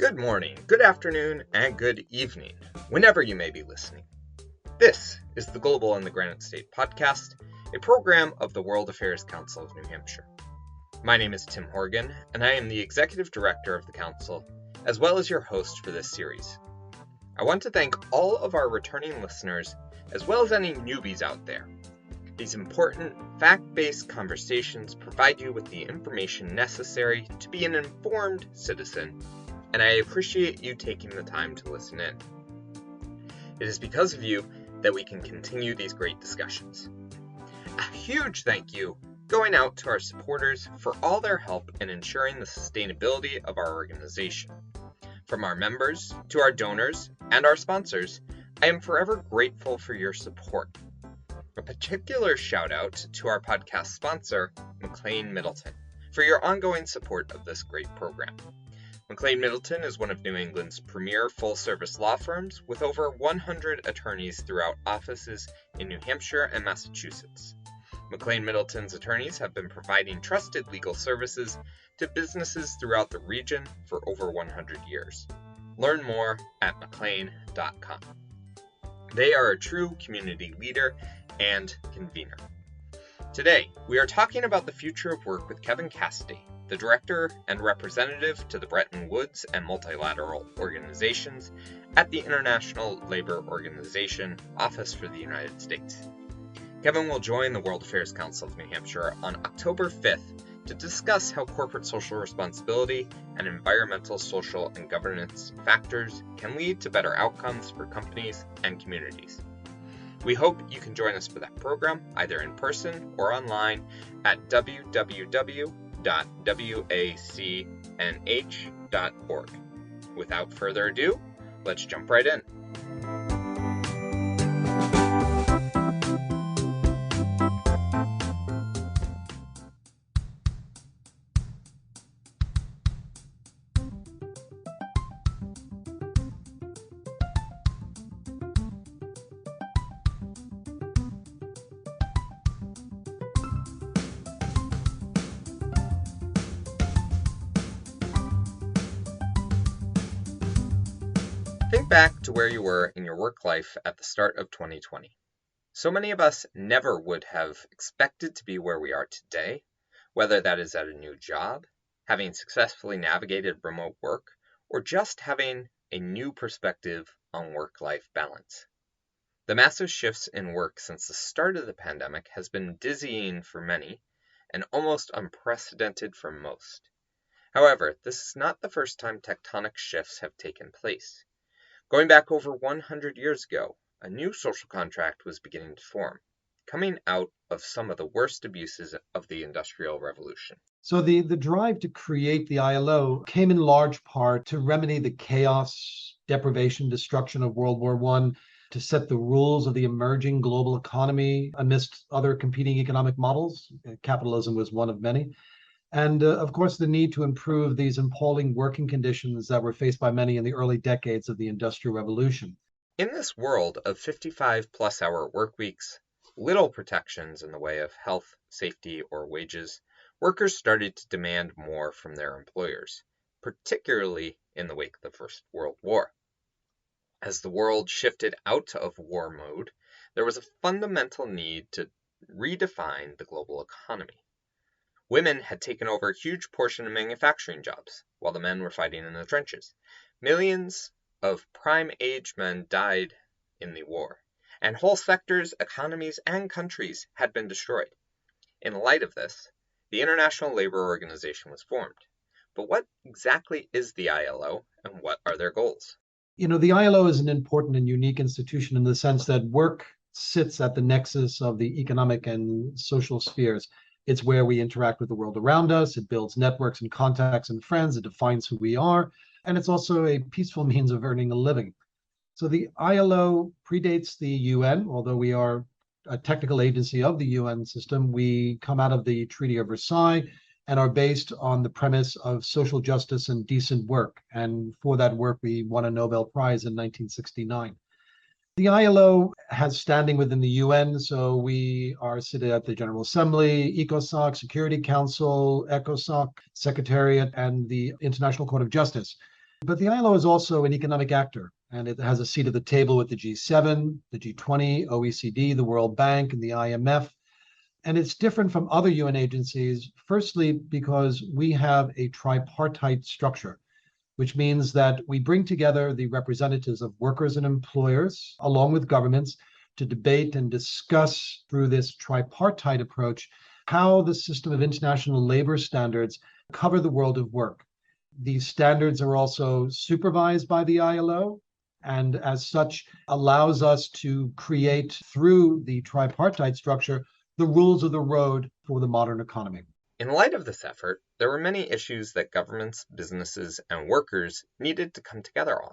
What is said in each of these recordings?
Good morning, good afternoon, and good evening, whenever you may be listening. This is the Global and the Granite State podcast, a program of the World Affairs Council of New Hampshire. My name is Tim Horgan, and I am the Executive Director of the Council, as well as your host for this series. I want to thank all of our returning listeners, as well as any newbies out there. These important, fact-based conversations provide you with the information necessary to be an informed citizen, and I appreciate you taking the time to listen in. It is because of you that we can continue these great discussions. A huge thank you going out to our supporters for all their help in ensuring the sustainability of our organization. From our members to our donors and our sponsors, I am forever grateful for your support. A particular shout out to our podcast sponsor, McLean Middleton, for your ongoing support of this great program. McLean Middleton is one of New England's premier full-service law firms with over 100 attorneys throughout offices in New Hampshire and Massachusetts. McLean Middleton's attorneys have been providing trusted legal services to businesses throughout the region for over 100 years. Learn more at mclean.com. They are a true community leader and convener. Today, we are talking about the future of work with Kevin Cassidy, the Director and Representative to the Bretton Woods and Multilateral organizations at the International Labor Organization Office for the United States. Kevin will join the World Affairs Council of New Hampshire on October 5th to discuss how corporate social responsibility and environmental, social, and governance factors can lead to better outcomes for companies and communities. We hope you can join us for that program, either in person or online at www.wacnh.org. Without further ado, let's jump right in. Think back to where you were in your work life at the start of 2020. So many of us never would have expected to be where we are today, whether that is at a new job, having successfully navigated remote work, or just having a new perspective on work-life balance. The massive shifts in work since the start of the pandemic has been dizzying for many and almost unprecedented for most. However, this is not the first time tectonic shifts have taken place. Going back over 100 years ago, a new social contract was beginning to form, coming out of some of the worst abuses of the Industrial Revolution. So the drive to create the ILO came in large part to remedy the chaos, deprivation, destruction of World War I, to set the rules of the emerging global economy amidst other competing economic models. Capitalism was one of many. And of course, the need to improve these appalling working conditions that were faced by many in the early decades of the Industrial Revolution. In this world of 55-plus-hour work weeks, little protections in the way of health, safety, or wages, workers started to demand more from their employers, particularly in the wake of the First World War. As the world shifted out of war mode, there was a fundamental need to redefine the global economy. Women had taken over a huge portion of manufacturing jobs, while the men were fighting in the trenches. Millions of prime-age men died in the war, and whole sectors, economies, and countries had been destroyed. In light of this, the International Labor Organization was formed. But what exactly is the ILO, and what are their goals? The ILO is an important and unique institution in the sense that work sits at the nexus of the economic and social spheres. It's where we interact with the world around us. It builds networks and contacts and friends. It defines who we are. And it's also a peaceful means of earning a living. So the ILO predates the UN, although we are a technical agency of the UN system. We come out of the Treaty of Versailles and are based on the premise of social justice and decent work. And for that work, we won a Nobel Prize in 1969. The ILO has standing within the UN, so we are seated at the General Assembly, ECOSOC, Security Council, ECOSOC, Secretariat, and the International Court of Justice. But the ILO is also an economic actor, and it has a seat at the table with the G7, the G20, OECD, the World Bank, and the IMF. And it's different from other UN agencies, firstly, because we have a tripartite structure, which means that we bring together the representatives of workers and employers, along with governments, to debate and discuss through this tripartite approach how the system of international labor standards cover the world of work. These standards are also supervised by the ILO, and as such allows us to create through the tripartite structure the rules of the road for the modern economy. In light of this effort, there were many issues that governments, businesses, and workers needed to come together on.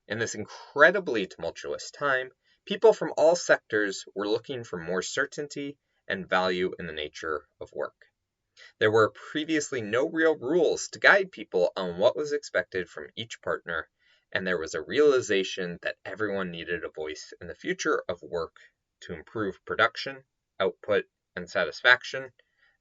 In this incredibly tumultuous time, people from all sectors were looking for more certainty and value in the nature of work. There were previously no real rules to guide people on what was expected from each partner, and there was a realization that everyone needed a voice in the future of work to improve production, output, and satisfaction,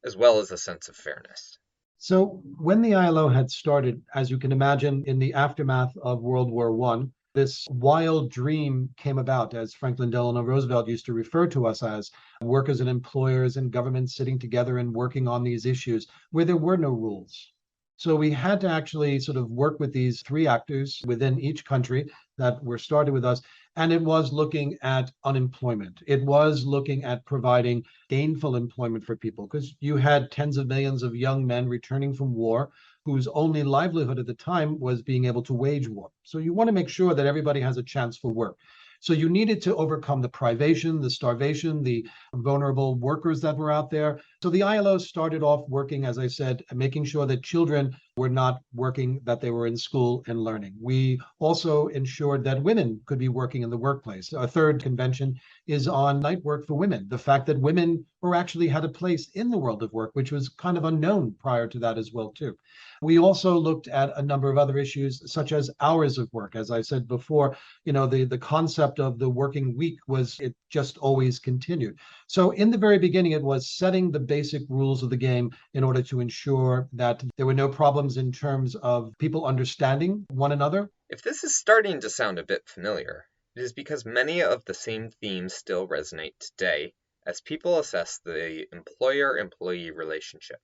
as well as a sense of fairness. So when the ILO had started, as you can imagine, in the aftermath of World War I, this wild dream came about, as Franklin Delano Roosevelt used to refer to us as workers and employers and governments sitting together and working on these issues where there were no rules. So we had to actually sort of work with these three actors within each country that were started with us. And it was looking at unemployment. It was looking at providing gainful employment for people, because you had tens of millions of young men returning from war whose only livelihood at the time was being able to wage war. So you want to make sure that everybody has a chance for work. So you needed to overcome the privation, the starvation, the vulnerable workers that were out there. So the ILO started off working, as I said, making sure that children were not working, that they were in school and learning. We also ensured that women could be working in the workplace. A third convention is on night work for women. The fact that women were actually had a place in the world of work, which was kind of unknown prior to that as well, too. We also looked at a number of other issues, such as hours of work. As I said before, the concept of the working week it just always continued. So in the very beginning, it was setting the basic rules of the game in order to ensure that there were no problems in terms of people understanding one another. If this is starting to sound a bit familiar, it is because many of the same themes still resonate today as people assess the employer-employee relationship.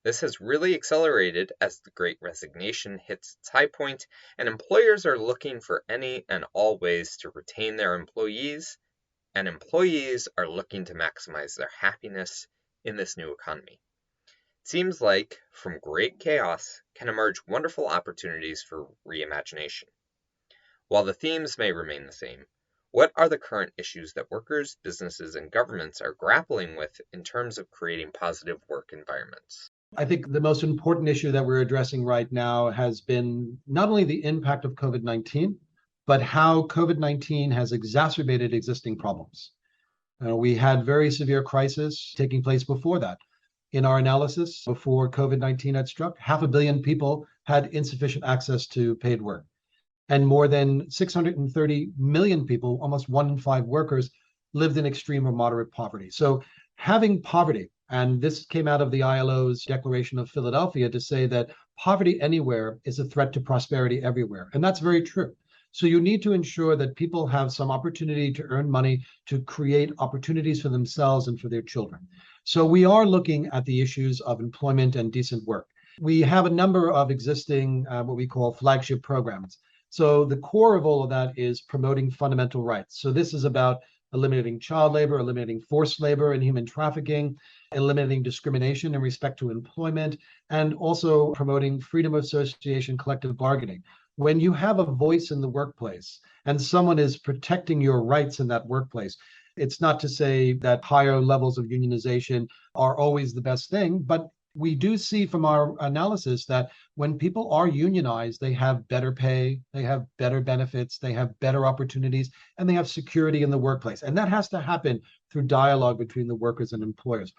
This has really accelerated as the Great Resignation hits its high point, and employers are looking for any and all ways to retain their employees, and employees are looking to maximize their happiness in this new economy. It seems like from great chaos can emerge wonderful opportunities for reimagination. While the themes may remain the same, what are the current issues that workers, businesses, and governments are grappling with in terms of creating positive work environments? I think the most important issue that we're addressing right now has been not only the impact of COVID-19, but how COVID-19 has exacerbated existing problems. We had very severe crises taking place before that. In our analysis, before COVID-19 had struck, 500 million people had insufficient access to paid work. And more than 630 million people, almost 1 in 5 workers, lived in extreme or moderate poverty. So having poverty, and this came out of the ILO's Declaration of Philadelphia to say that poverty anywhere is a threat to prosperity everywhere. And that's very true. So you need to ensure that people have some opportunity to earn money, to create opportunities for themselves and for their children. So we are looking at the issues of employment and decent work. We have a number of existing what we call flagship programs. So the core of all of that is promoting fundamental rights. So this is about eliminating child labor, eliminating forced labor and human trafficking, eliminating discrimination in respect to employment, and also promoting freedom of association, collective bargaining. When you have a voice in the workplace and someone is protecting your rights in that workplace, it's not to say that higher levels of unionization are always the best thing, but we do see from our analysis that when people are unionized, they have better pay, they have better benefits, they have better opportunities, and they have security in the workplace. And that has to happen through dialogue between the workers and employers.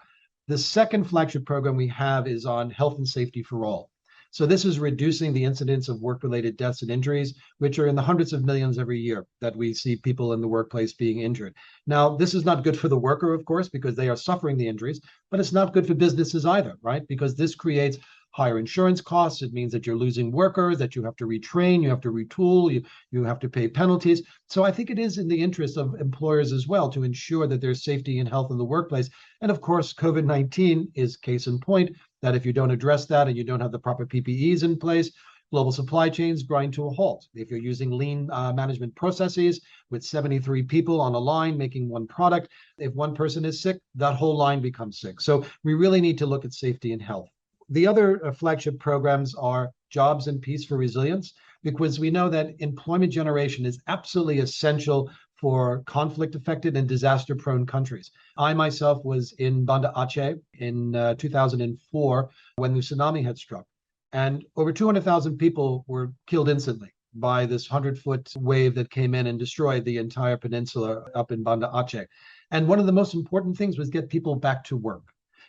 The second flagship program we have is on health and safety for all. So this is reducing the incidence of work-related deaths and injuries, which are in the hundreds of millions every year that we see people in the workplace being injured. Now, this is not good for the worker, of course, because they are suffering the injuries, but it's not good for businesses either, right? Because this creates higher insurance costs. It means that you're losing workers, that you have to retrain, you have to retool, you have to pay penalties. So I think it is in the interest of employers as well to ensure that there's safety and health in the workplace. And of course, COVID-19 is case in point that if you don't address that and you don't have the proper PPEs in place, global supply chains grind to a halt. If you're using lean management processes with 73 people on a line making one product, if one person is sick, that whole line becomes sick. So we really need to look at safety and health. The other flagship programs are Jobs and Peace for Resilience, because we know that employment generation is absolutely essential for conflict-affected and disaster-prone countries. I myself was in Banda Aceh in 2004 when the tsunami had struck. And over 200,000 people were killed instantly by this 100-foot wave that came in and destroyed the entire peninsula up in Banda Aceh. And one of the most important things was get people back to work,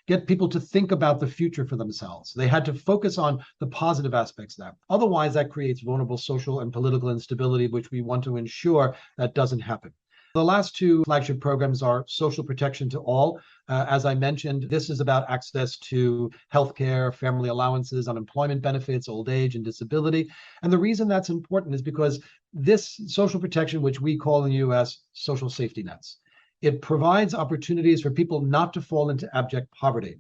get people to think about the future for themselves. They had to focus on the positive aspects of that. Otherwise, that creates vulnerable social and political instability, which we want to ensure that doesn't happen. The last two flagship programs are social protection to all. As I mentioned, this is about access to healthcare, family allowances, unemployment benefits, old age, and disability. And the reason that's important is because this social protection, which we call in the US social safety nets, it provides opportunities for people not to fall into abject poverty.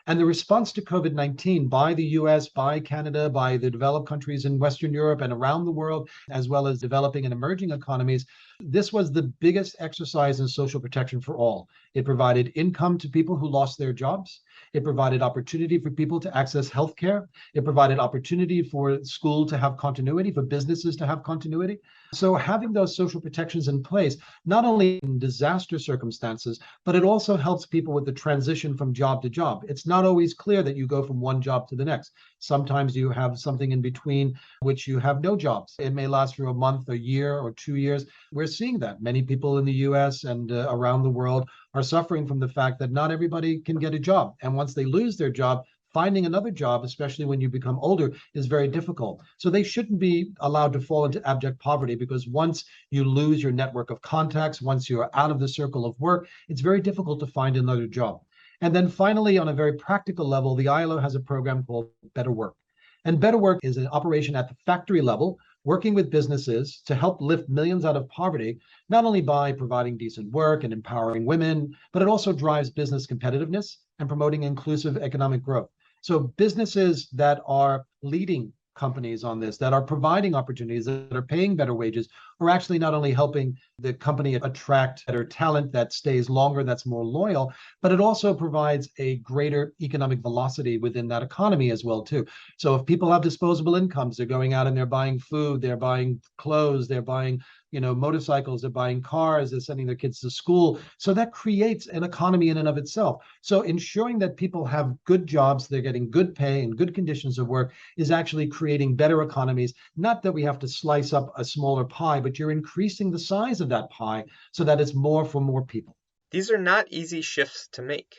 And the response to COVID-19 by the US, by Canada, by the developed countries in Western Europe and around the world, as well as developing and emerging economies, this was the biggest exercise in social protection for all. It provided income to people who lost their jobs. It provided opportunity for people to access healthcare. It provided opportunity for school to have continuity, for businesses to have continuity. So having those social protections in place, not only in disaster circumstances, but it also helps people with the transition from job to job. It's not always clear that you go from one job to the next. Sometimes you have something in between which you have no jobs. It may last for a month, a year, or 2 years. We're seeing that. Many people in the US and around the world are suffering from the fact that not everybody can get a job. And once they lose their job, finding another job, especially when you become older, is very difficult. So they shouldn't be allowed to fall into abject poverty, because once you lose your network of contacts, once you're out of the circle of work, it's very difficult to find another job. And then finally, on a very practical level, the ILO has a program called Better Work. And Better Work is an operation at the factory level, working with businesses to help lift millions out of poverty, not only by providing decent work and empowering women, but it also drives business competitiveness and promoting inclusive economic growth. So businesses that are leading companies on this, that are providing opportunities, that are paying better wages, are actually not only helping the company attract better talent that stays longer, that's more loyal, but it also provides a greater economic velocity within that economy as well too. So if people have disposable incomes, they're going out and they're buying food, they're buying clothes, they're buying motorcycles, they're buying cars, they're sending their kids to school. So that creates an economy in and of itself. So ensuring that people have good jobs, they're getting good pay and good conditions of work is actually creating better economies. Not that we have to slice up a smaller pie, but you're increasing the size of that pie so that it's more for more people. These are not easy shifts to make,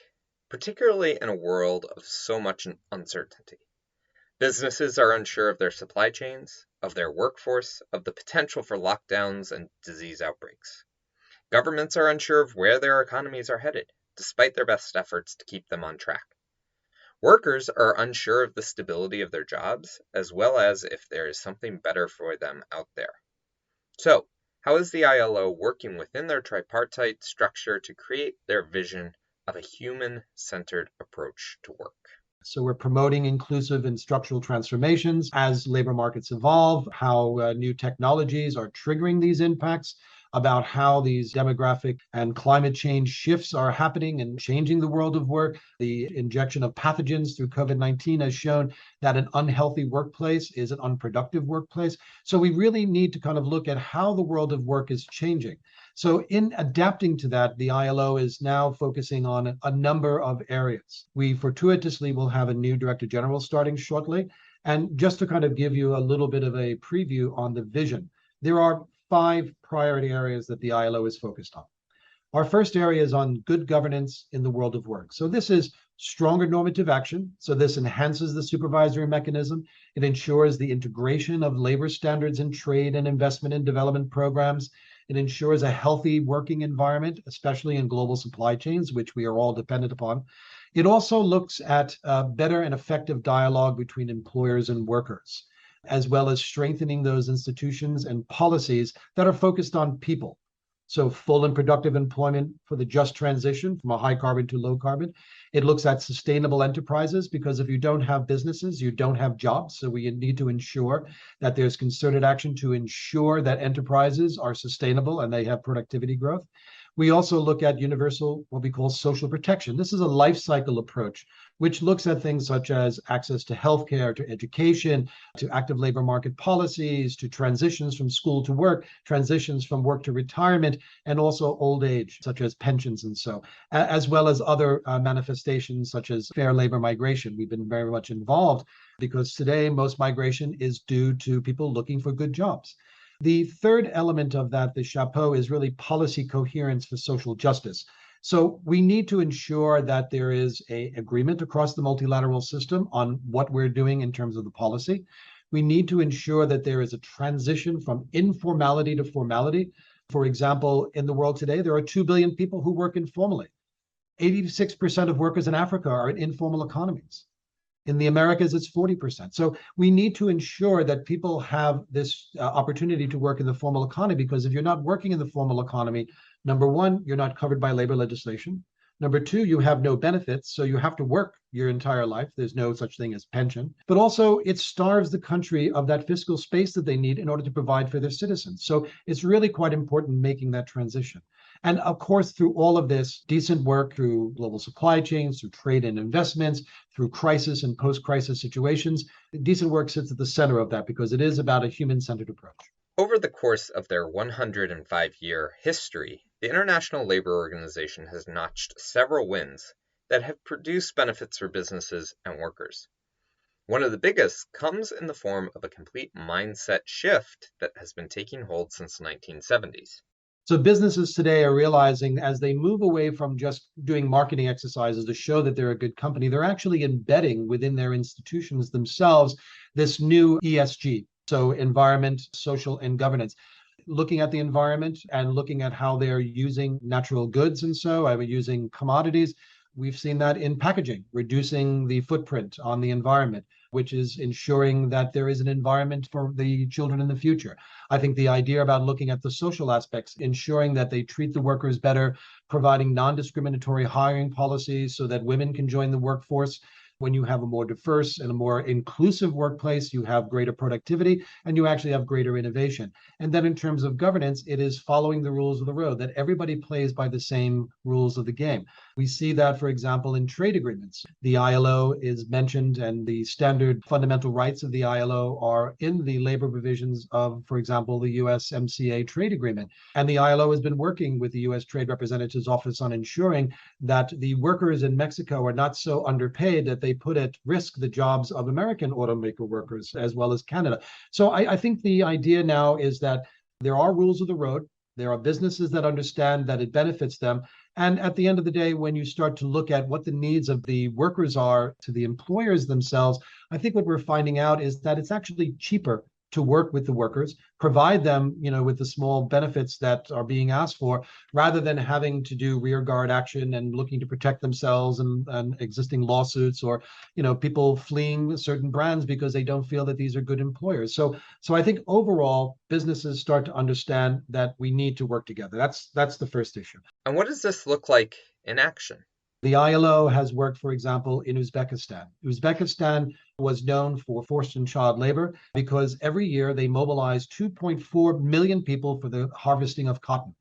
particularly in a world of so much uncertainty. Businesses are unsure of their supply chains, of their workforce, of the potential for lockdowns and disease outbreaks. Governments are unsure of where their economies are headed, despite their best efforts to keep them on track. Workers are unsure of the stability of their jobs, as well as if there is something better for them out there. So, how is the ILO working within their tripartite structure to create their vision of a human-centered approach to work? So we're promoting inclusive and structural transformations as labor markets evolve, how new technologies are triggering these impacts, about how these demographic and climate change shifts are happening and changing the world of work. The injection of pathogens through COVID-19 has shown that an unhealthy workplace is an unproductive workplace. So we really need to kind of look at how the world of work is changing. So in adapting to that, the ILO is now focusing on a number of areas. We fortuitously will have a new director general starting shortly. And just to kind of give you a little bit of a preview on the vision, there are 5 priority areas that the ILO is focused on. Our first area is on good governance in the world of work. So this is stronger normative action. So this enhances the supervisory mechanism. It ensures the integration of labor standards in trade and investment and development programs. It ensures a healthy working environment, especially in global supply chains, which we are all dependent upon. It also looks at better and effective dialogue between employers and workers, as well as strengthening those institutions and policies that are focused on people. So full and productive employment for the just transition from a high carbon to low carbon. It looks at sustainable enterprises, because if you don't have businesses, you don't have jobs. So we need to ensure that there's concerted action to ensure that enterprises are sustainable and they have productivity growth. We also look at universal, what we call social protection. This is a life cycle approach, which looks at things such as access to healthcare, to education, to active labor market policies, to transitions from school to work, transitions from work to retirement, and also old age, such as pensions and so, as well as other manifestations such as fair labor migration. We've been very much involved because today most migration is due to people looking for good jobs. The third element of that, the chapeau, is really policy coherence for social justice. So we need to ensure that there is an agreement across the multilateral system on what we're doing in terms of the policy. We need to ensure that there is a transition from informality to formality. For example, in the world today, there are 2 billion people who work informally. 86% of workers in Africa are in informal economies. In the Americas, it's 40%. So we need to ensure that people have this opportunity to work in the formal economy, because if you're not working in the formal economy, number one, you're not covered by labor legislation. Number two, you have no benefits, so you have to work your entire life. There's no such thing as pension. But also, it starves the country of that fiscal space that they need in order to provide for their citizens. So it's really quite important making that transition. And of course, through all of this, decent work through global supply chains, through trade and investments, through crisis and post-crisis situations, decent work sits at the center of that, because it is about a human-centered approach. Over the course of their 105-year history, the International Labour Organization has notched several wins that have produced benefits for businesses and workers. One of the biggest comes in the form of a complete mindset shift that has been taking hold since the 1970s. So businesses today are realizing, as they move away from just doing marketing exercises to show that they're a good company, they're actually embedding within their institutions themselves this new ESG. So environment, social, and governance. Looking at the environment and looking at how they're using natural goods and so, using commodities. We've seen that in packaging, reducing the footprint on the environment, which is ensuring that there is an environment for the children in the future. I think the idea about looking at the social aspects, ensuring that they treat the workers better, providing non-discriminatory hiring policies so that women can join the workforce. When you have a more diverse and a more inclusive workplace, you have greater productivity and you actually have greater innovation. And then in terms of governance, it is following the rules of the road, that everybody plays by the same rules of the game. We see that, for example, in trade agreements. The ILO is mentioned, and the standard fundamental rights of the ILO are in the labor provisions of, for example, the USMCA trade agreement. And the ILO has been working with the US Trade Representative's Office on ensuring that the workers in Mexico are not so underpaid that they put at risk the jobs of American automaker workers as well as Canada. So I think the idea now is that there are rules of the road. There are businesses that understand that it benefits them. And at the end of the day, when you start to look at what the needs of the workers are to the employers themselves, I think what we're finding out is that it's actually cheaper to work with the workers, provide them, with the small benefits that are being asked for, rather than having to do rear guard action and looking to protect themselves and existing lawsuits, or, people fleeing certain brands because they don't feel that these are good employers. So I think overall, businesses start to understand that we need to work together. That's the first issue. And what does this look like in action? The ILO has worked, for example, in Uzbekistan. Uzbekistan was known for forced and child labor because every year they mobilize 2.4 million people for the harvesting of cotton.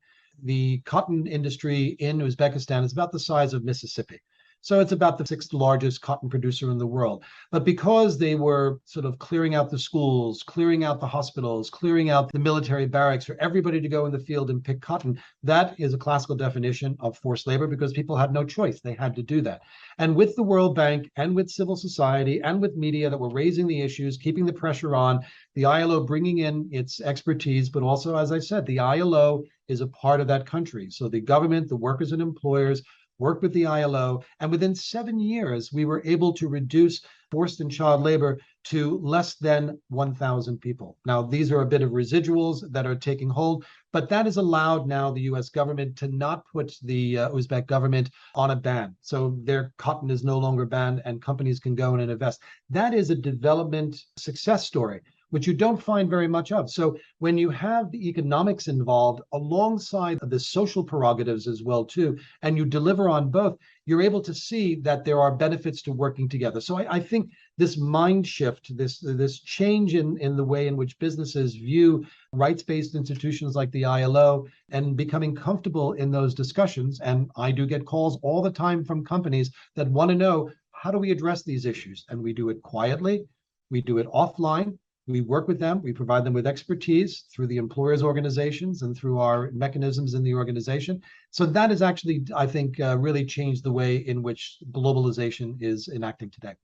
The cotton industry in Uzbekistan is about the size of Mississippi. So it's about the sixth largest cotton producer in the world. But because they were sort of clearing out the schools, clearing out the hospitals, clearing out the military barracks for everybody to go in the field and pick cotton, that is a classical definition of forced labor, because people had no choice. They had to do that. And with the World Bank and with civil society and with media that were raising the issues, keeping the pressure on, the ILO bringing in its expertise, but also, as I said, the ILO is a part of that country. So the government, the workers and employers worked with the ILO, and within 7 years, we were able to reduce forced and child labor to less than 1,000 people. Now, these are a bit of residuals that are taking hold, but that has allowed now the US government to not put the Uzbek government on a ban. So their cotton is no longer banned and companies can go in and invest. That is a development success story, which you don't find very much of. So when you have the economics involved alongside the social prerogatives as well too, and you deliver on both, you're able to see that there are benefits to working together. So I think this mind shift, this change in the way in which businesses view rights-based institutions like the ILO and becoming comfortable in those discussions. And I do get calls all the time from companies that want to know, how do we address these issues? And we do it quietly, we do it offline. We work with them. We provide them with expertise through the employers' organizations and through our mechanisms in the organization. So that has actually, I think, really changed the way in which globalization is enacting today.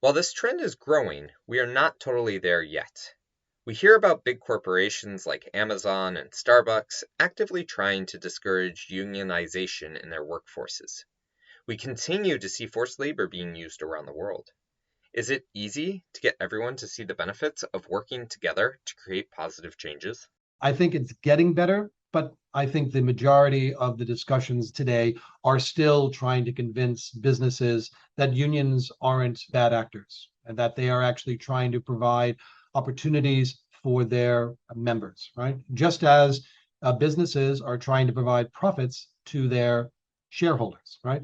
While this trend is growing, we are not totally there yet. We hear about big corporations like Amazon and Starbucks actively trying to discourage unionization in their workforces. We continue to see forced labor being used around the world. Is it easy to get everyone to see the benefits of working together to create positive changes? I think it's getting better, but I think the majority of the discussions today are still trying to convince businesses that unions aren't bad actors and that they are actually trying to provide opportunities for their members, right? Just as businesses are trying to provide profits to their shareholders, right?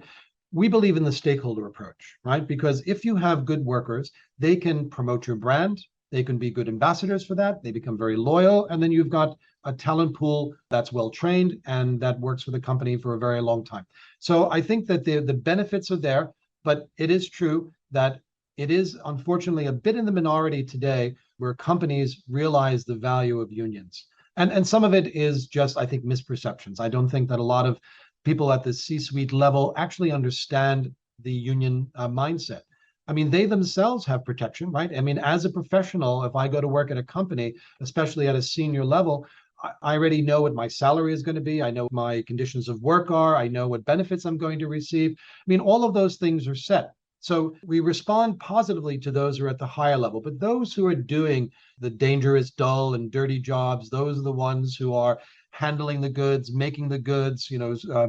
We believe in the stakeholder approach, right? Because if you have good workers, they can promote your brand, they can be good ambassadors for that, they become very loyal, and then you've got a talent pool that's well trained and that works for the company for a very long time. So I think that the benefits are there, but it is true that it is unfortunately a bit in the minority today where companies realize the value of unions. And some of it is just, I think, misperceptions. I don't think that a lot of people at the C-suite level actually understand the union mindset. I mean, they themselves have protection, right? I mean, as a professional, if I go to work at a company, especially at a senior level, I already know what my salary is going to be. I know what my conditions of work are. I know what benefits I'm going to receive. I mean, all of those things are set. So we respond positively to those who are at the higher level, but those who are doing the dangerous, dull, and dirty jobs, those are the ones who are handling the goods, making the goods,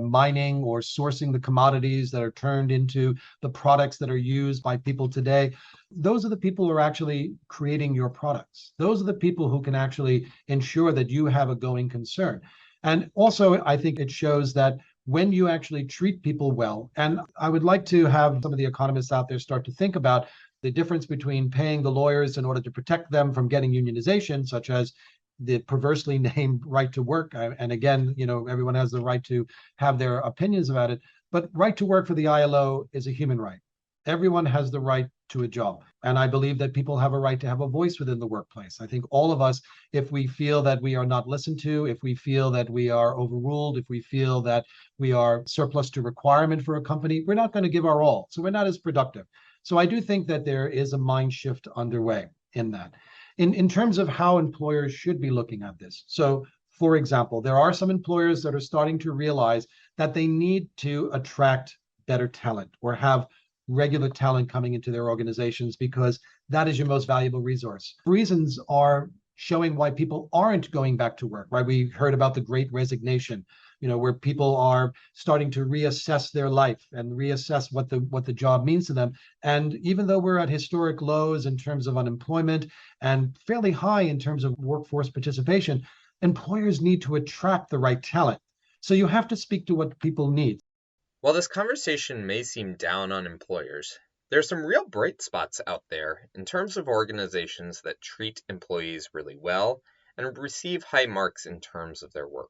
mining or sourcing the commodities that are turned into the products that are used by people today. Those are the people who are actually creating your products. Those are the people who can actually ensure that you have a going concern. And also, I think it shows that when you actually treat people well, and I would like to have some of the economists out there start to think about the difference between paying the lawyers in order to protect them from getting unionization, such as the perversely named right to work. And again, everyone has the right to have their opinions about it, but right to work for the ILO is a human right. Everyone has the right to a job. And I believe that people have a right to have a voice within the workplace. I think all of us, if we feel that we are not listened to, if we feel that we are overruled, if we feel that we are surplus to requirement for a company, we're not going to give our all. So we're not as productive. So I do think that there is a mind shift underway in that. In terms of how employers should be looking at this. So, for example, there are some employers that are starting to realize that they need to attract better talent or have regular talent coming into their organizations because that is your most valuable resource. Reasons are showing why people aren't going back to work, right? We heard about the Great Resignation, where people are starting to reassess their life and reassess what the job means to them. And even though we're at historic lows in terms of unemployment and fairly high in terms of workforce participation, employers need to attract the right talent. So you have to speak to what people need. While this conversation may seem down on employers, there are some real bright spots out there in terms of organizations that treat employees really well and receive high marks in terms of their work.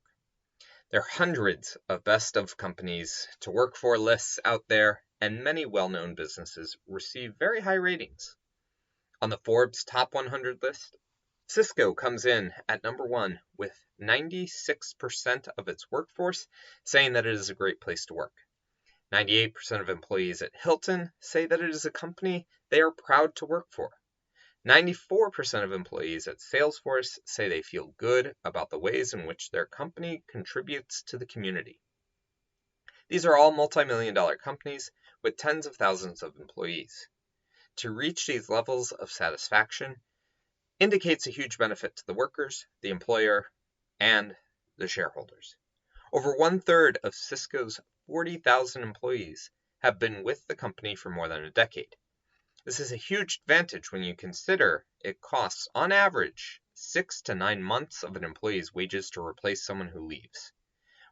There are hundreds of best of companies to work for lists out there, and many well-known businesses receive very high ratings. On the Forbes Top 100 list, Cisco comes in at number 1 with 96% of its workforce saying that it is a great place to work. 98% of employees at Hilton say that it is a company they are proud to work for. 94% of employees at Salesforce say they feel good about the ways in which their company contributes to the community. These are all multi-million-dollar companies with tens of thousands of employees. to reach these levels of satisfaction indicates a huge benefit to the workers, the employer, and the shareholders. Over 1/3 of Cisco's 40,000 employees have been with the company for more than a decade. This is a huge advantage when you consider it costs, on average, 6 to 9 months of an employee's wages to replace someone who leaves.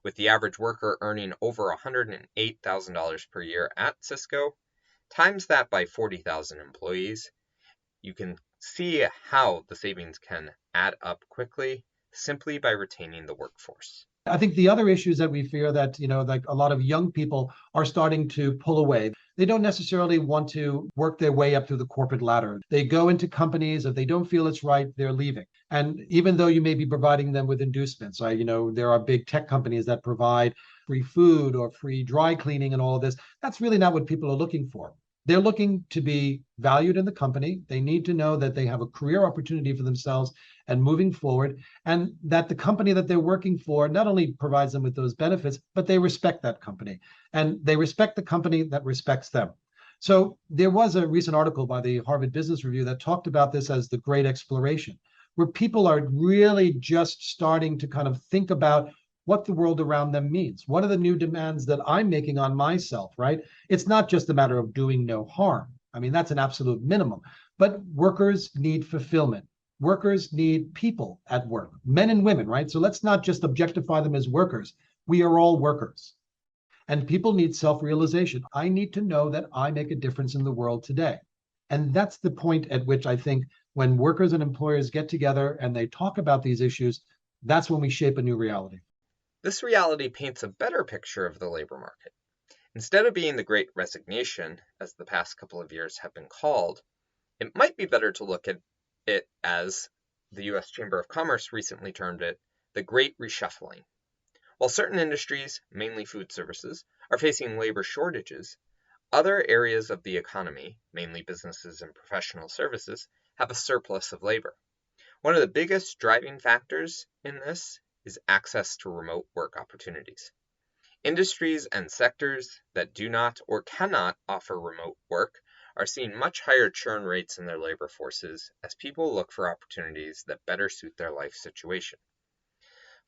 With the average worker earning over $108,000 per year at Cisco, times that by 40,000 employees, you can see how the savings can add up quickly simply by retaining the workforce. I think the other issues that we fear that, like a lot of young people are starting to pull away. They don't necessarily want to work their way up through the corporate ladder. They go into companies, if they don't feel it's right, they're leaving. And even though you may be providing them with inducements, there are big tech companies that provide free food or free dry cleaning and all of this. That's really not what people are looking for. They're looking to be valued in the company. They need to know that they have a career opportunity for themselves and moving forward, and that the company that they're working for not only provides them with those benefits, but they respect that company, and they respect the company that respects them. So there was a recent article by the Harvard Business Review that talked about this as the great exploration, where people are really just starting to kind of think about what the world around them means. What are the new demands that I'm making on myself, right? It's not just a matter of doing no harm. I mean, that's an absolute minimum. But workers need fulfillment. Workers need people at work, men and women, right? So let's not just objectify them as workers. We are all workers. And people need self-realization. I need to know that I make a difference in the world today. And that's the point at which I think when workers and employers get together and they talk about these issues, that's when we shape a new reality. This reality paints a better picture of the labor market. Instead of being the Great Resignation, as the past couple of years have been called, it might be better to look at it as the U.S. Chamber of Commerce recently termed it, the Great Reshuffling. While certain industries, mainly food services, are facing labor shortages, other areas of the economy, mainly businesses and professional services, have a surplus of labor. One of the biggest driving factors in this is access to remote work opportunities. Industries and sectors that do not or cannot offer remote work are seeing much higher churn rates in their labor forces as people look for opportunities that better suit their life situation.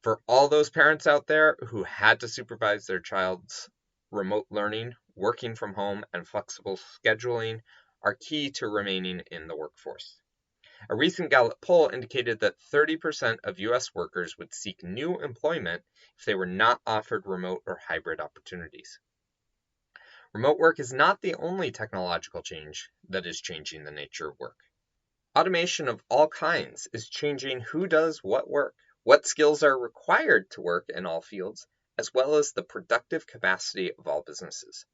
For all those parents out there who had to supervise their child's remote learning, working from home, and flexible scheduling are key to remaining in the workforce. A recent Gallup poll indicated that 30% of U.S. workers would seek new employment if they were not offered remote or hybrid opportunities. Remote work is not the only technological change that is changing the nature of work. Automation of all kinds is changing who does what work, what skills are required to work in all fields, as well as the productive capacity of all businesses.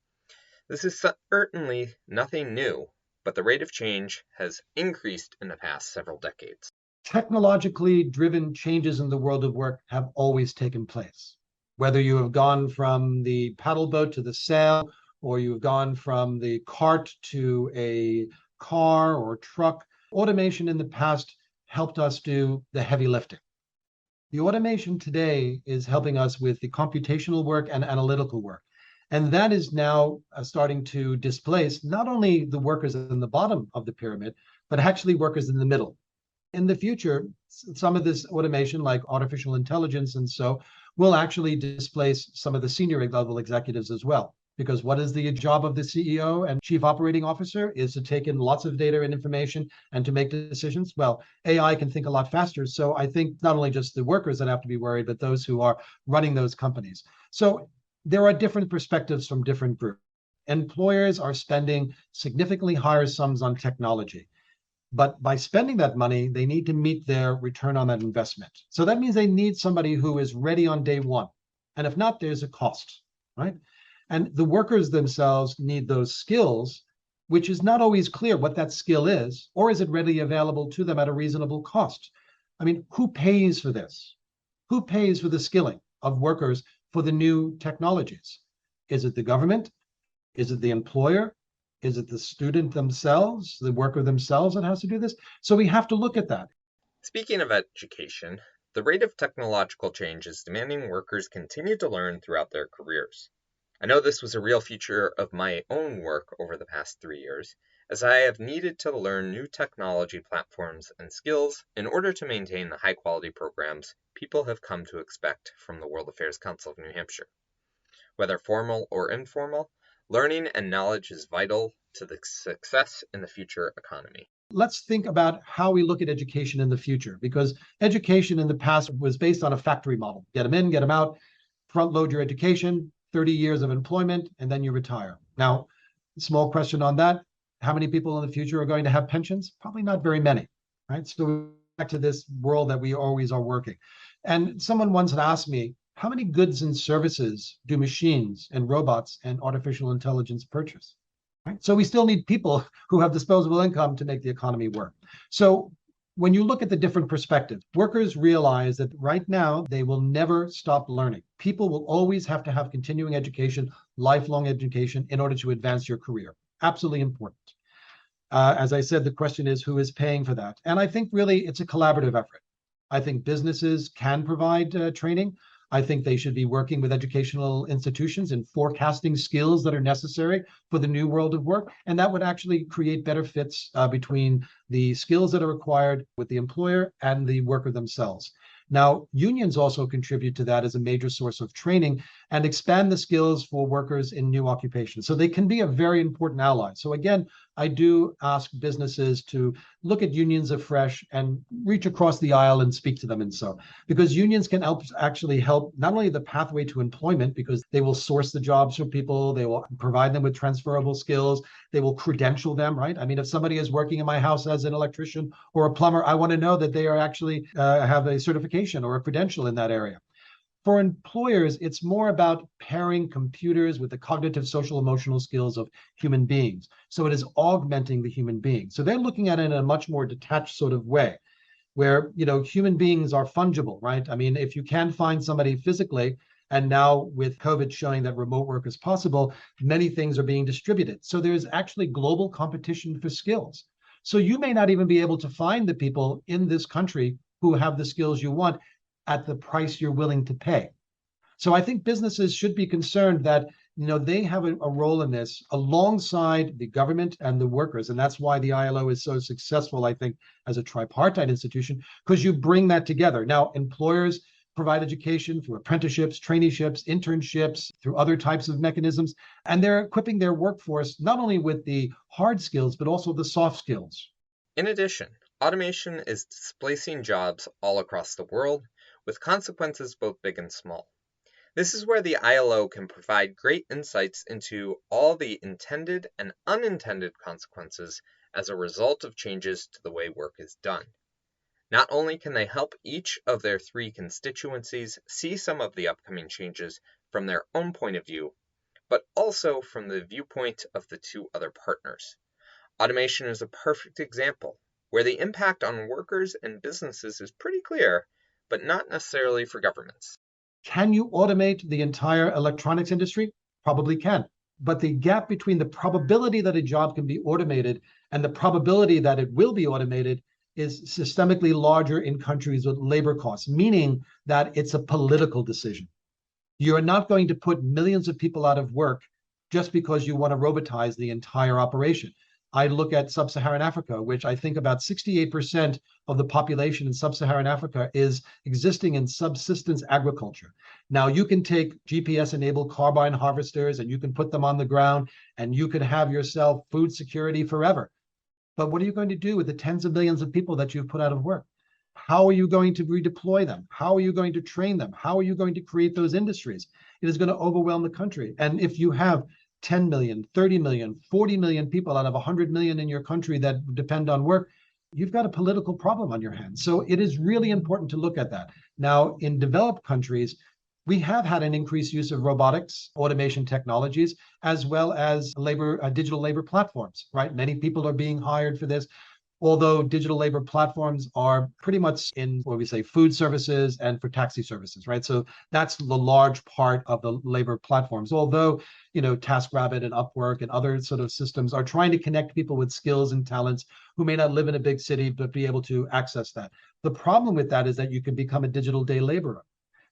This is certainly nothing new, but the rate of change has increased in the past several decades. Technologically driven changes in the world of work have always taken place. Whether you have gone from the paddle boat to the sail, or you've gone from the cart to a car or truck, automation in the past helped us do the heavy lifting. The automation today is helping us with the computational work and analytical work. And that is now starting to displace not only the workers in the bottom of the pyramid, but actually workers in the middle. In the future, some of this automation, like artificial intelligence and so, will actually displace some of the senior level executives as well. Because what is the job of the CEO and chief operating officer is to take in lots of data and information and to make decisions. Well, AI can think a lot faster. So I think not only just the workers that have to be worried, but those who are running those companies. So there are different perspectives from different groups. Employers are spending significantly higher sums on technology. But by spending that money, they need to meet their return on that investment. So that means they need somebody who is ready on day one. And if not, there's a cost, right? And the workers themselves need those skills, which is not always clear what that skill is, or is it readily available to them at a reasonable cost? I mean, who pays for this? Who pays for the skilling of workers for the new technologies? Is it the government? Is it the employer? Is it the student themselves, the worker themselves that has to do this? So we have to look at that. Speaking of education, the rate of technological change is demanding workers continue to learn throughout their careers. I know this was a real feature of my own work over the past 3 years, as I have needed to learn new technology platforms and skills in order to maintain the high-quality programs people have come to expect from the World Affairs Council of New Hampshire. Whether formal or informal, learning and knowledge is vital to the success in the future economy. Let's think about how we look at education in the future, because education in the past was based on a factory model. Get them in, get them out, front load your education, 30 years of employment, and then you retire. Now, small question on that. How many people in the future are going to have pensions? Probably not very many, right? So back to this world that we always are working. And someone once had asked me, how many goods and services do machines and robots and artificial intelligence purchase? Right? So we still need people who have disposable income to make the economy work. So when you look at the different perspectives, workers realize that right now they will never stop learning. People will always have to have continuing education, lifelong education in order to advance your career. Absolutely important. As I said, the question is who is paying for that? And I think really it's a collaborative effort. I think businesses can provide training. I think they should be working with educational institutions in forecasting skills that are necessary for the new world of work. And that would actually create better fits between the skills that are required with the employer and the worker themselves. Now, unions also contribute to that as a major source of training and expand the skills for workers in new occupations. So they can be a very important ally. So again, I do ask businesses to look at unions afresh and reach across the aisle and speak to them. And so, because unions can actually help not only the pathway to employment, because they will source the jobs for people, they will provide them with transferable skills, they will credential them, right? I mean, if somebody is working in my house as an electrician or a plumber, I want to know that they are actually have a certification or a credential in that area. For employers, it's more about pairing computers with the cognitive, social, emotional skills of human beings. So it is augmenting the human being. So they're looking at it in a much more detached sort of way, where, you know, human beings are fungible, right? I mean, if you can find somebody physically, and now with COVID showing that remote work is possible, many things are being distributed. So there's actually global competition for skills. So you may not even be able to find the people in this country who have the skills you want at the price you're willing to pay. So I think businesses should be concerned that, you know, they have a role in this alongside the government and the workers. And that's why the ILO is so successful, I think, as a tripartite institution, because you bring that together. Now, employers provide education through apprenticeships, traineeships, internships, through other types of mechanisms. And they're equipping their workforce not only with the hard skills, but also the soft skills. In addition, automation is displacing jobs all across the world, with consequences both big and small. This is where the ILO can provide great insights into all the intended and unintended consequences as a result of changes to the way work is done. Not only can they help each of their three constituencies see some of the upcoming changes from their own point of view, but also from the viewpoint of the two other partners. Automation is a perfect example, where the impact on workers and businesses is pretty clear, but not necessarily for governments. Can you automate the entire electronics industry? Probably can. But the gap between the probability that a job can be automated and the probability that it will be automated is systemically larger in countries with labor costs, meaning that it's a political decision. You're not going to put millions of people out of work just because you want to robotize the entire operation. I look at sub-Saharan Africa, which I think about 68% of the population in sub-Saharan Africa is existing in subsistence agriculture. Now, you can take GPS-enabled carbine harvesters and you can put them on the ground and you can have yourself food security forever. But what are you going to do with the tens of millions of people that you've put out of work? How are you going to redeploy them? How are you going to train them? How are you going to create those industries? It is going to overwhelm the country. And if you have 10 million, 30 million, 40 million people out of 100 million in your country that depend on work, you've got a political problem on your hands. So it is really important to look at that. Now, in developed countries, we have had an increased use of robotics, automation technologies, as well as digital labor platforms, right? Many people are being hired for this. Although digital labor platforms are pretty much in what we say food services and for taxi services, right? So that's the large part of the labor platforms. Although, you know, TaskRabbit and Upwork and other sort of systems are trying to connect people with skills and talents who may not live in a big city, but be able to access that. The problem with that is that you can become a digital day laborer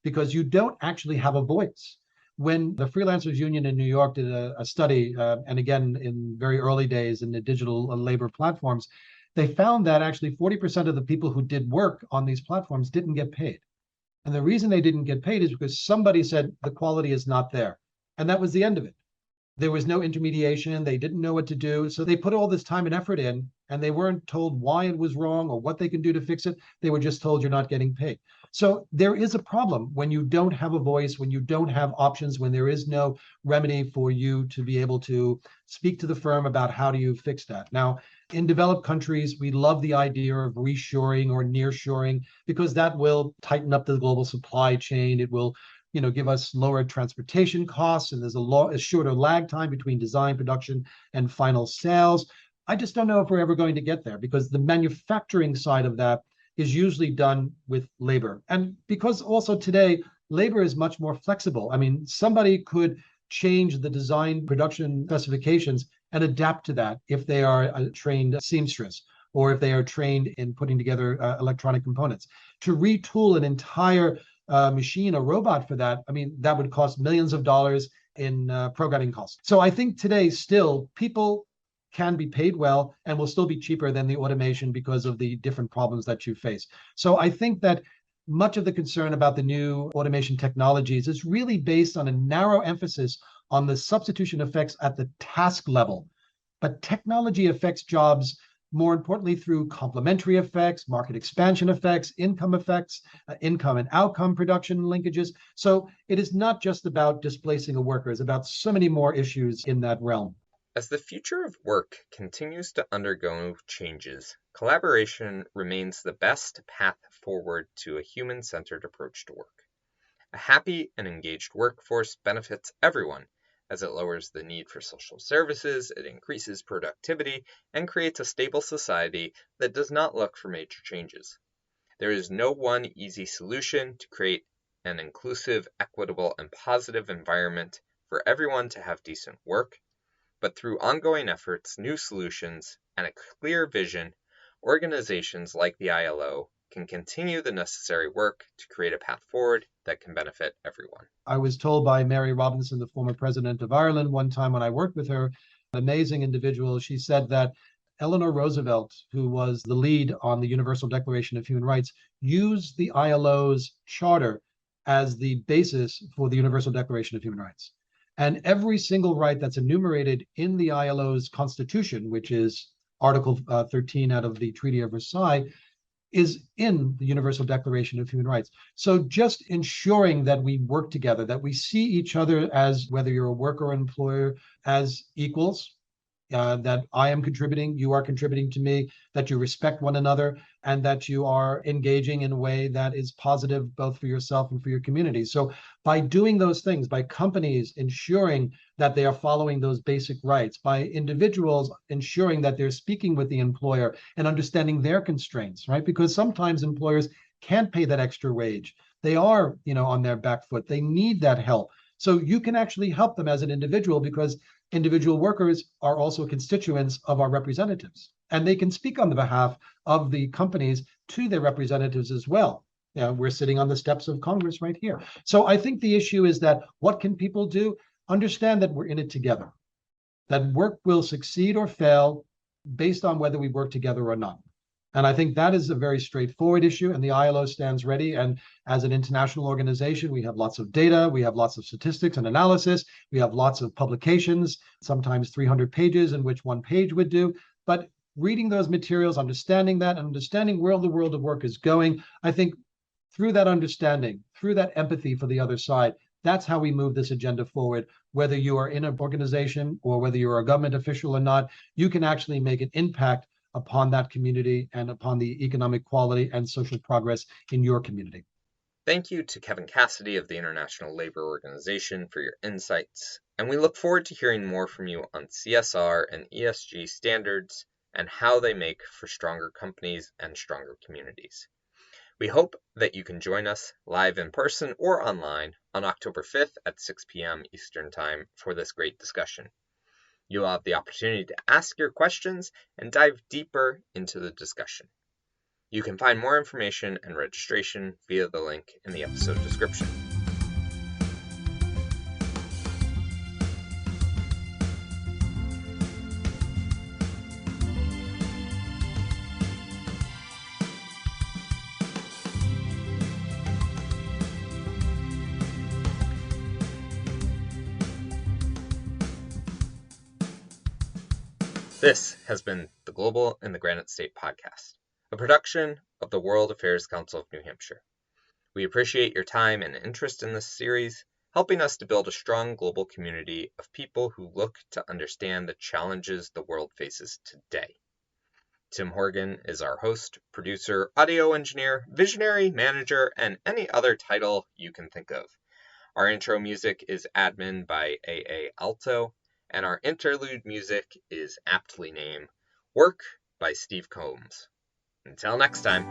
because you don't actually have a voice. When the Freelancers Union in New York did a study, and again, in very early days in the digital labor platforms, they found that actually 40% of the people who did work on these platforms didn't get paid. And the reason they didn't get paid is because somebody said the quality is not there. And that was the end of it. There was no intermediation. They didn't know what to do. So they put all this time and effort in, and they weren't told why it was wrong or what they can do to fix it. They were just told you're not getting paid. So there is a problem when you don't have a voice, when you don't have options, when there is no remedy for you to be able to speak to the firm about how do you fix that. Now, in developed countries, we love the idea of reshoring or nearshoring because that will tighten up the global supply chain. It will give us lower transportation costs, and there's a shorter lag time between design, production, and final sales. I just don't know if we're ever going to get there because the manufacturing side of that is usually done with labor. And because also today, labor is much more flexible. I mean, somebody could change the design production specifications and adapt to that if they are a trained seamstress or if they are trained in putting together electronic components. To retool an entire machine, a robot for that, I mean, that would cost millions of dollars in programming costs. So I think today still people can be paid well and will still be cheaper than the automation because of the different problems that you face. So I think that much of the concern about the new automation technologies is really based on a narrow emphasis on the substitution effects at the task level. But technology affects jobs more importantly through complementary effects, market expansion effects, income and outcome production linkages. So it is not just about displacing a worker, it's about so many more issues in that realm. As the future of work continues to undergo changes, collaboration remains the best path forward to a human-centered approach to work. A happy and engaged workforce benefits everyone, as it lowers the need for social services, it increases productivity, and creates a stable society that does not look for major changes. There is no one easy solution to create an inclusive, equitable, and positive environment for everyone to have decent work, but through ongoing efforts, new solutions, and a clear vision, organizations like the ILO can continue the necessary work to create a path forward that can benefit everyone. I was told by Mary Robinson, the former president of Ireland, one time when I worked with her, an amazing individual, she said that Eleanor Roosevelt, who was the lead on the Universal Declaration of Human Rights, used the ILO's charter as the basis for the Universal Declaration of Human Rights. And every single right that's enumerated in the ILO's constitution, which is Article 13 out of the Treaty of Versailles, is in the Universal Declaration of Human Rights. So just ensuring that we work together, that we see each other as, whether you're a worker or employer, as equals, that I am contributing, you are contributing to me, that you respect one another, and that you are engaging in a way that is positive both for yourself and for your community. So by doing those things, by companies ensuring that they are following those basic rights, by individuals ensuring that they're speaking with the employer and understanding their constraints, right? Because sometimes employers can't pay that extra wage. They are, on their back foot. They need that help. So you can actually help them as an individual because individual workers are also constituents of our representatives, and they can speak on the behalf of the companies to their representatives as well. We're sitting on the steps of Congress right here. So I think the issue is that what can people do? Understand that we're in it together, that work will succeed or fail based on whether we work together or not. And I think that is a very straightforward issue, and the ILO stands ready. And as an international organization, we have lots of data, we have lots of statistics and analysis, we have lots of publications, sometimes 300 pages, in which one page would do. But reading those materials, understanding that, and understanding where the world of work is going, I think through that understanding, through that empathy for the other side, that's how we move this agenda forward. Whether you are in an organization or whether you're a government official or not, you can actually make an impact upon that community and upon the economic quality and social progress in your community. Thank you to Kevin Cassidy of the International Labour Organization for your insights, and we look forward to hearing more from you on CSR and ESG standards and how they make for stronger companies and stronger communities. We hope that you can join us live in person or online on October 5th at 6 p.m. Eastern Time for this great discussion. You'll have the opportunity to ask your questions and dive deeper into the discussion. You can find more information and registration via the link in the episode description. This has been the Global in the Granite State podcast, a production of the World Affairs Council of New Hampshire. We appreciate your time and interest in this series, helping us to build a strong global community of people who look to understand the challenges the world faces today. Tim Horgan is our host, producer, audio engineer, visionary, manager, and any other title you can think of. Our intro music is Admin by A.A. Alto, and our interlude music is aptly named Work by Steve Combs. Until next time.